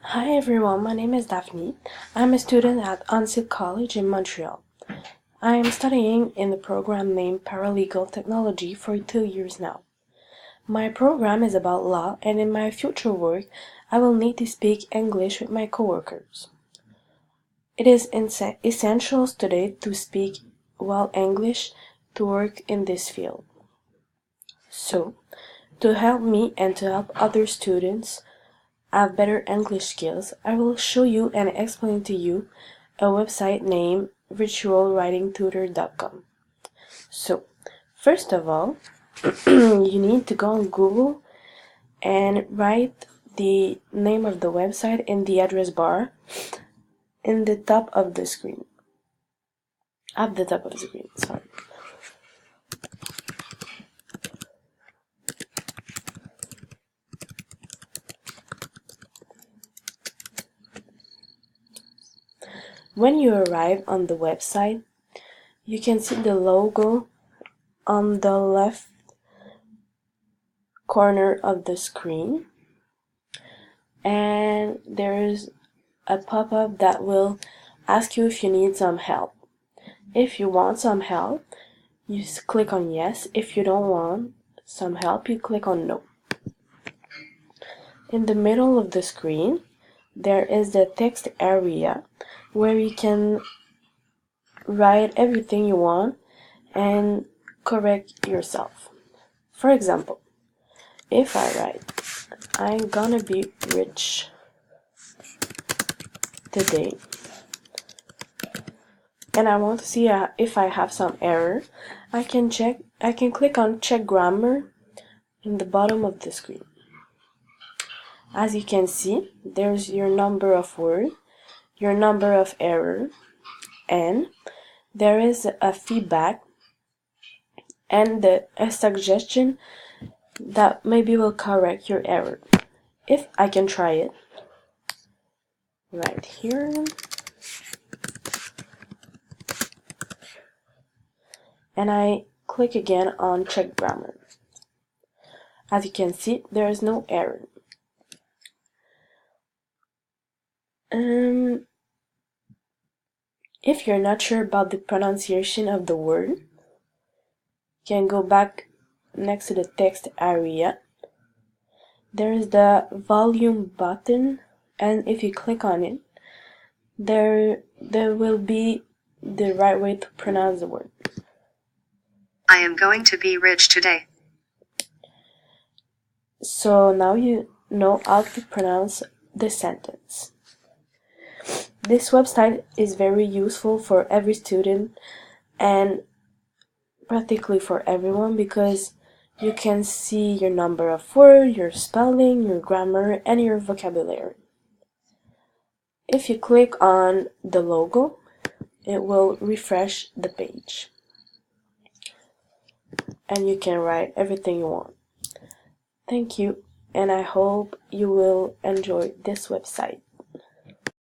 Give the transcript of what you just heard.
Hi everyone, my name is Daphne. I'm a student at Ansil College in Montreal. I am studying in the program named Paralegal Technology for 2 years now. My program is about law, and in my future work, I will need to speak English with my coworkers. It is essential today to speak well English to work in this field. So, to help me and to help other students have better English skills, I will show you and explain to you a website named virtualwritingtutor.com. So, first of all, you need to go on Google and write the name of the website in the address bar in the top of the screen. At the top of the screen, sorry. When you arrive on the website, you can see the logo on the left corner of the screen, and there's a pop-up that will ask you if you need some help. If you want some help, you click on yes. If you don't want some help, you click on no. In the middle of the screen, there is the text area where you can write everything you want and correct yourself. For example, if I write, I'm gonna be rich today, and I want to see if I have some error, I can click on check grammar in the bottom of the screen. As you can see, there's your number of words, your number of error, and there is a feedback and a suggestion that maybe will correct your error. If I can try it right here, and I click again on check grammar. As you can see, there is no error. If you're not sure about the pronunciation of the word, you can go back next to the text area. There is the volume button, and if you click on it, there will be the right way to pronounce the word. I am going to be rich today. So now you know how to pronounce the sentence. This website is very useful for every student and practically for everyone because you can see your number of words, your spelling, your grammar, and your vocabulary. If you click on the logo, it will refresh the page, and you can write everything you want. Thank you, and I hope you will enjoy this website.